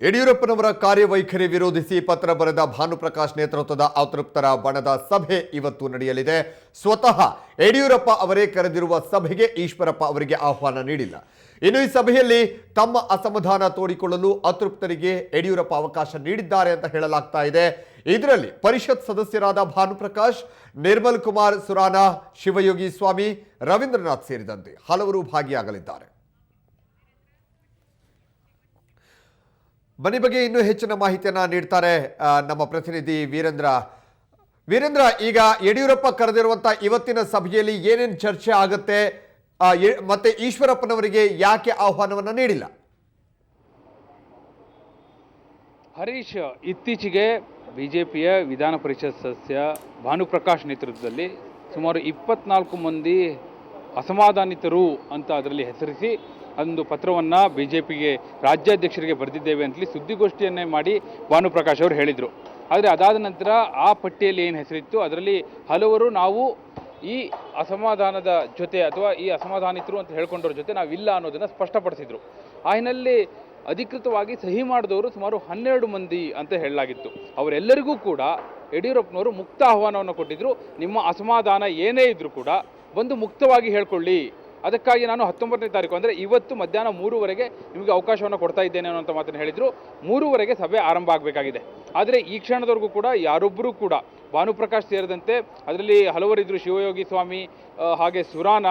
ಯಡಿಯೂರಪ್ಪನವರ ಕಾರ್ಯವೈಖರಿ ವಿರೋಧಿಸಿ ಪತ್ರ ಬರೆದ ಭಾನುಪ್ರಕಾಶ್ ನೇತೃತ್ವದ ಅತೃಪ್ತರ ಬಣದ ಸಭೆ ಇವತ್ತು ನಡೆಯಲಿದೆ. ಸ್ವತಃ ಯಡಿಯೂರಪ್ಪ ಅವರೇ ಕರೆದಿರುವ ಸಭೆಗೆ ಈಶ್ವರಪ್ಪ ಅವರಿಗೆ ಆಹ್ವಾನ ನೀಡಿಲ್ಲ. ಇನ್ನು ಈ ಸಭೆಯಲ್ಲಿ ತಮ್ಮ ಅಸಮಾಧಾನ ತೋಡಿಕೊಳ್ಳಲು ಅತೃಪ್ತರಿಗೆ ಯಡಿಯೂರಪ್ಪ ಅವಕಾಶ ನೀಡಿದ್ದಾರೆ ಅಂತ ಹೇಳಲಾಗ್ತಾ ಇದೆ. ಇದರಲ್ಲಿ ಪರಿಷತ್ ಸದಸ್ಯರಾದ ಭಾನುಪ್ರಕಾಶ್, ನಿರ್ಮಲ್ ಕುಮಾರ್ ಸುರಾನ, ಶಿವಯೋಗಿ ಸ್ವಾಮಿ, ರವೀಂದ್ರನಾಥ್ ಸೇರಿದಂತೆ ಹಲವರು ಭಾಗಿಯಾಗಲಿದ್ದಾರೆ. ಬನ್ನಿ ಬಗ್ಗೆ ಇನ್ನೂ ಹೆಚ್ಚಿನ ಮಾಹಿತಿಯನ್ನ ನೀಡ್ತಾರೆ ನಮ್ಮ ಪ್ರತಿನಿಧಿ ವೀರೇಂದ್ರ. ಈಗ ಯಡಿಯೂರಪ್ಪ ಕರೆದಿರುವಂತಹ ಇವತ್ತಿನ ಸಭೆಯಲ್ಲಿ ಏನೇನು ಚರ್ಚೆ ಆಗುತ್ತೆ, ಮತ್ತೆ ಈಶ್ವರಪ್ಪನವರಿಗೆ ಯಾಕೆ ಆಹ್ವಾನವನ್ನ ನೀಡಿಲ್ಲ? ಹರೀಶ್, ಇತ್ತೀಚೆಗೆ ಬಿಜೆಪಿಯ ವಿಧಾನ ಪರಿಷತ್ ಸದಸ್ಯ ಭಾನುಪ್ರಕಾಶ್ ನೇತೃತ್ವದಲ್ಲಿ ಸುಮಾರು 24 ಮಂದಿ ಅಸಮಾಧಾನಿತರು ಅಂತ ಅದರಲ್ಲಿ ಹೆಸರಿಸಿ ಒಂದು ಪತ್ರವನ್ನು ಬಿಜೆಪಿಗೆ ರಾಜ್ಯಾಧ್ಯಕ್ಷರಿಗೆ ಬರೆದಿದ್ದೇವೆ ಅಂತೇಳಿ ಸುದ್ದಿಗೋಷ್ಠಿಯನ್ನೇ ಮಾಡಿ ಭಾನುಪ್ರಕಾಶ್ ಅವರು ಹೇಳಿದರು. ಆದರೆ ಅದಾದ ನಂತರ ಆ ಪಟ್ಟಿಯಲ್ಲಿ ಏನು ಹೆಸರಿತ್ತು ಅದರಲ್ಲಿ ಹಲವರು ನಾವು ಈ ಅಸಮಾಧಾನದ ಜೊತೆ ಅಥವಾ ಈ ಅಸಮಾಧಾನಿತರು ಅಂತ ಹೇಳ್ಕೊಂಡವ್ರ ಜೊತೆ ನಾವಿಲ್ಲ ಅನ್ನೋದನ್ನು ಸ್ಪಷ್ಟಪಡಿಸಿದರು. ಆ ಹಿನ್ನೆಲೆಯಲ್ಲಿ ಅಧಿಕೃತವಾಗಿ ಸಹಿ ಮಾಡಿದವರು ಸುಮಾರು 12 ಮಂದಿ ಅಂತ ಹೇಳಲಾಗಿತ್ತು. ಅವರೆಲ್ಲರಿಗೂ ಕೂಡ ಯಡಿಯೂರಪ್ಪನವರು ಮುಕ್ತ ಆಹ್ವಾನವನ್ನು ಕೊಟ್ಟಿದ್ದರು. ನಿಮ್ಮ ಅಸಮಾಧಾನ ಏನೇ ಇದ್ದರೂ ಕೂಡ ಬಂದು ಮುಕ್ತವಾಗಿ ಹೇಳ್ಕೊಳ್ಳಿ, ಅದಕ್ಕಾಗಿ ನಾನು 19ನೇ ತಾರೀಕು ಅಂದರೆ ಇವತ್ತು ಮಧ್ಯಾಹ್ನ 3ವರೆಗೆ ನಿಮಗೆ ಅವಕಾಶವನ್ನು ಕೊಡ್ತಾ ಇದ್ದೇನೆ ಅನ್ನೋಂಥ ಮಾತನ್ನು ಹೇಳಿದರು. 3ವರೆಗೆ ಸಭೆ ಆರಂಭ ಆಗಬೇಕಾಗಿದೆ. ಆದರೆ ಈ ಕ್ಷಣದವರೆಗೂ ಕೂಡ ಯಾರೊಬ್ಬರೂ ಕೂಡ ಭಾನುಪ್ರಕಾಶ್ ಸೇರಿದಂತೆ ಅದರಲ್ಲಿ ಹಲವರಿದ್ದರು, ಶಿವಯೋಗಿ ಸ್ವಾಮಿ, ಹಾಗೆ ಸುರಾನ,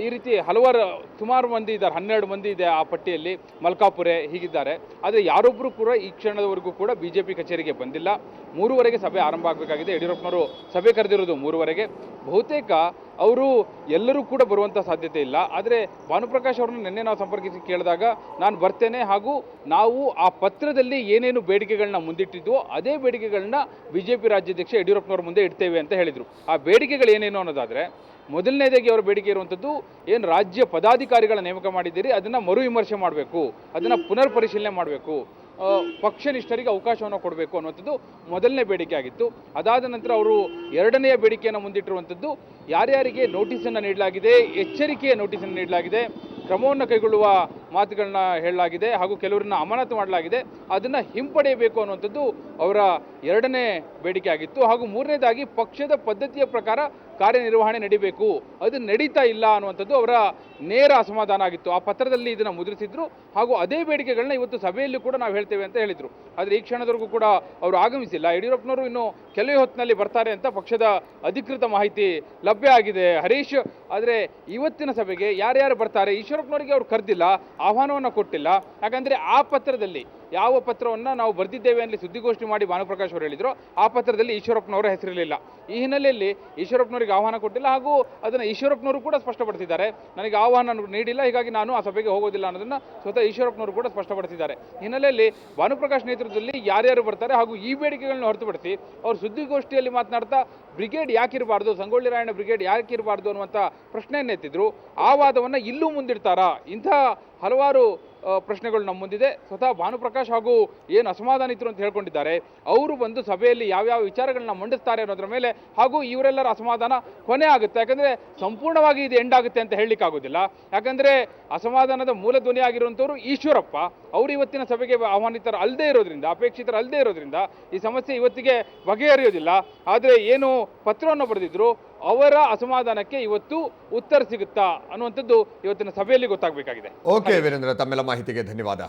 ಈ ರೀತಿ ಹಲವಾರು ಸುಮಾರು ಮಂದಿ ಇದ್ದಾರೆ, 12 ಮಂದಿ ಇದೆ ಆ ಪಟ್ಟಿಯಲ್ಲಿ, ಮಲ್ಕಾಪುರೆ ಹೀಗಿದ್ದಾರೆ. ಆದರೆ ಯಾರೊಬ್ಬರು ಕೂಡ ಈ ಕ್ಷಣದವರೆಗೂ ಕೂಡ ಬಿಜೆಪಿ ಕಚೇರಿಗೆ ಬಂದಿಲ್ಲ. 3ವರೆಗೆ ಸಭೆ ಆರಂಭ ಆಗಬೇಕಾಗಿದೆ. ಯಡಿಯೂರಪ್ಪನವರು ಸಭೆ ಕರೆದಿರೋದು 3ವರೆಗೆ. ಬಹುತೇಕ ಅವರು ಎಲ್ಲರೂ ಕೂಡ ಬರುವಂಥ ಸಾಧ್ಯತೆ ಇಲ್ಲ. ಆದರೆ ಭಾನುಪ್ರಕಾಶ್ ಅವರನ್ನು ನಿನ್ನೆ ನಾವು ಸಂಪರ್ಕಿಸಿ ಕೇಳಿದಾಗ ನಾನು ಬರ್ತೇನೆ, ಹಾಗೂ ನಾವು ಆ ಪತ್ರದಲ್ಲಿ ಏನೇನು ಬೇಡಿಕೆಗಳನ್ನ ಮುಂದಿಟ್ಟಿದ್ವೋ ಅದೇ ಬೇಡಿಕೆಗಳನ್ನ ಬಿಜೆಪಿ ರಾಜ್ಯಾಧ್ಯಕ್ಷ ಯಡಿಯೂರಪ್ಪನವ್ರ ಮುಂದೆ ಇಡ್ತೇವೆ ಅಂತ ಹೇಳಿದರು. ಆ ಬೇಡಿಕೆಗಳು ಏನೇನು ಅನ್ನೋದಾದರೆ, ಮೊದಲನೇದಾಗಿ ಅವರ ಬೇಡಿಕೆ ಇರುವಂಥದ್ದು, ಏನು ರಾಜ್ಯ ಪದಾಧಿಕಾರಿಗಳ ನೇಮಕ ಮಾಡಿದ್ದೀರಿ ಅದನ್ನು ಮರು ವಿಮರ್ಶೆ ಮಾಡಬೇಕು, ಅದನ್ನು ಪುನರ್ ಪರಿಶೀಲನೆ ಮಾಡಬೇಕು, ಪಕ್ಷನಿಷ್ಠರಿಗೆ ಅವಕಾಶವನ್ನು ಕೊಡಬೇಕು ಅನ್ನುವಂಥದ್ದು ಮೊದಲನೇ ಬೇಡಿಕೆ ಆಗಿತ್ತು. ಅದಾದ ನಂತರ ಅವರು ಎರಡನೆಯ ಬೇಡಿಕೆಯನ್ನು ಮುಂದಿಟ್ಟಿರುವಂಥದ್ದು, ಯಾರ್ಯಾರಿಗೆ ನೋಟಿಸನ್ನು ನೀಡಲಾಗಿದೆ, ಎಚ್ಚರಿಕೆಯ ನೋಟಿಸನ್ನು ನೀಡಲಾಗಿದೆ, ಕ್ರಮವನ್ನು ಕೈಗೊಳ್ಳುವ ಮಾತುಗಳನ್ನ ಹೇಳಲಾಗಿದೆ, ಹಾಗೂ ಕೆಲವರನ್ನ ಅಮಾನತು ಮಾಡಲಾಗಿದೆ, ಅದನ್ನು ಹಿಂಪಡೆಯಬೇಕು ಅನ್ನುವಂಥದ್ದು ಅವರ ಎರಡನೇ ಬೇಡಿಕೆ ಆಗಿತ್ತು. ಹಾಗೂ ಮೂರನೇದಾಗಿ ಪಕ್ಷದ ಪದ್ಧತಿಯ ಪ್ರಕಾರ ಕಾರ್ಯನಿರ್ವಹಣೆ ನಡೀಬೇಕು, ಅದು ನಡೀತಾ ಇಲ್ಲ ಅನ್ನುವಂಥದ್ದು ಅವರ ನೇರ ಅಸಮಾಧಾನ ಆಗಿತ್ತು. ಆ ಪತ್ರದಲ್ಲಿ ಇದನ್ನು ಮುದ್ರಿಸಿದ್ರು, ಹಾಗೂ ಅದೇ ಬೇಡಿಕೆಗಳನ್ನ ಇವತ್ತು ಸಭೆಯಲ್ಲಿ ಕೂಡ ನಾವು ಹೇಳ್ತೇವೆ ಅಂತ ಹೇಳಿದರು. ಆದರೆ ಈ ಕ್ಷಣದವರೆಗೂ ಕೂಡ ಅವರು ಆಗಮಿಸಿಲ್ಲ. ಯಡಿಯೂರಪ್ಪನವರು ಇನ್ನು ಕೆಲವೇ ಹೊತ್ತಿನಲ್ಲಿ ಬರ್ತಾರೆ ಅಂತ ಪಕ್ಷದ ಅಧಿಕೃತ ಮಾಹಿತಿ ಲಭ್ಯ ಆಗಿದೆ ಹರೀಶ್. ಆದರೆ ಇವತ್ತಿನ ಸಭೆಗೆ ಯಾರ್ಯಾರು ಬರ್ತಾರೆ, ಈಶ್ವರಪ್ಪನವರಿಗೆ ಅವರು ಕರೆದಿಲ್ಲ, ಆಹ್ವಾನವನ್ನು ಕೊಟ್ಟಿಲ್ಲ. ಯಾಕಂದರೆ ಆ ಪತ್ರದಲ್ಲಿ ಯಾವ ಪತ್ರವನ್ನು ನಾವು ಬರೆದಿದ್ದೇವೆ ಅಲ್ಲಿ ಸುದ್ದಿಗೋಷ್ಠಿ ಮಾಡಿ ಭಾನುಪ್ರಕಾಶ್ ಅವರು ಹೇಳಿದ್ರು, ಆ ಪತ್ರದಲ್ಲಿ ಈಶ್ವರಪ್ಪನವರ ಹೆಸರಿರಲಿಲ್ಲ. ಈ ಹಿನ್ನೆಲೆಯಲ್ಲಿ ಈಶ್ವರಪ್ಪನವರಿಗೆ ಆಹ್ವಾನ ಕೊಟ್ಟಿಲ್ಲ, ಹಾಗೂ ಅದನ್ನು ಈಶ್ವರಪ್ಪನವರು ಕೂಡ ಸ್ಪಷ್ಟಪಡಿಸಿದ್ದಾರೆ. ನನಗೆ ಆಹ್ವಾನ ನೀಡಿಲ್ಲ, ಹೀಗಾಗಿ ನಾನು ಆ ಸಭೆಗೆ ಹೋಗೋದಿಲ್ಲ ಅನ್ನೋದನ್ನು ಸ್ವತಃ ಈಶ್ವರಪ್ಪನವರು ಕೂಡ ಸ್ಪಷ್ಟಪಡಿಸಿದ್ದಾರೆ. ಹಿನ್ನೆಲೆಯಲ್ಲಿ ಭಾನುಪ್ರಕಾಶ್ ನೇತೃತ್ವದಲ್ಲಿ ಯಾರ್ಯಾರು ಬರ್ತಾರೆ, ಹಾಗೂ ಈ ಬೇಡಿಕೆಗಳನ್ನ ಹೊರತುಪಡಿಸಿ ಅವರು ಸುದ್ದಿಗೋಷ್ಠಿಯಲ್ಲಿ ಮಾತನಾಡ್ತಾ ಬ್ರಿಗೇಡ್ ಯಾಕಿರಬಾರ್ದು, ಸಂಗೊಳ್ಳಿ ರಾಯಣ್ಣ ಬ್ರಿಗೇಡ್ ಯಾಕಿರಬಾರ್ದು ಅನ್ನುವಂಥ ಪ್ರಶ್ನೆಯನ್ನು ಎತ್ತಿದ್ರು. ಆ ವಾದವನ್ನು ಇಲ್ಲೂ ಮುಂದಿಡ್ತಾರಾ? ಇಂಥ ಹಲವಾರು ಪ್ರಶ್ನೆಗಳು ನಮ್ಮ ಮುಂದಿದೆ. ಸ್ವತಃ ಭಾನುಪ್ರಕಾಶ್ ಹಾಗೂ ಏನು ಅಸಮಾಧಾನಿತರು ಅಂತ ಹೇಳ್ಕೊಂಡಿದ್ದಾರೆ, ಅವರು ಬಂದು ಸಭೆಯಲ್ಲಿ ಯಾವ್ಯಾವ ವಿಚಾರಗಳನ್ನ ಮಂಡಿಸ್ತಾರೆ ಅನ್ನೋದ್ರ ಮೇಲೆ, ಹಾಗೂ ಇವರೆಲ್ಲರ ಅಸಮಾಧಾನ ಕೊನೆ ಆಗುತ್ತೆ. ಯಾಕಂದರೆ ಸಂಪೂರ್ಣವಾಗಿ ಇದು ಎಂಡ್ ಆಗುತ್ತೆ ಅಂತ ಹೇಳಲಿಕ್ಕಾಗೋದಿಲ್ಲ. ಯಾಕಂದರೆ ಅಸಮಾಧಾನದ ಮೂಲ ಧ್ವನಿ ಆಗಿರುವಂಥವ್ರು ಈಶ್ವರಪ್ಪ, ಅವರು ಇವತ್ತಿನ ಸಭೆಗೆ ಆಹ್ವಾನಿತರು ಅಲ್ಲದೆ ಇರೋದ್ರಿಂದ, ಅಪೇಕ್ಷಿತರು ಅಲ್ಲದೆ ಇರೋದ್ರಿಂದ ಈ ಸಮಸ್ಯೆ ಇವತ್ತಿಗೆ ಬಗೆಹರಿಯೋದಿಲ್ಲ. ಆದರೆ ಏನು ಪತ್ರವನ್ನು ಬರೆದಿದ್ರು ಅವರ ಅಸಮಾಧಾನಕ್ಕೆ ಇವತ್ತು ಉತ್ತರ ಸಿಗುತ್ತಾ ಅನ್ನುವಂಥದ್ದು ಇವತ್ತಿನ ಸಭೆಯಲ್ಲಿ ಗೊತ್ತಾಗಬೇಕಾಗಿದೆ. ಓಕೆ ವೀರೇಂದ್ರ, ತಮ್ಮೆಲ್ಲ ಮಾಹಿತಿಗೆ ಧನ್ಯವಾದ.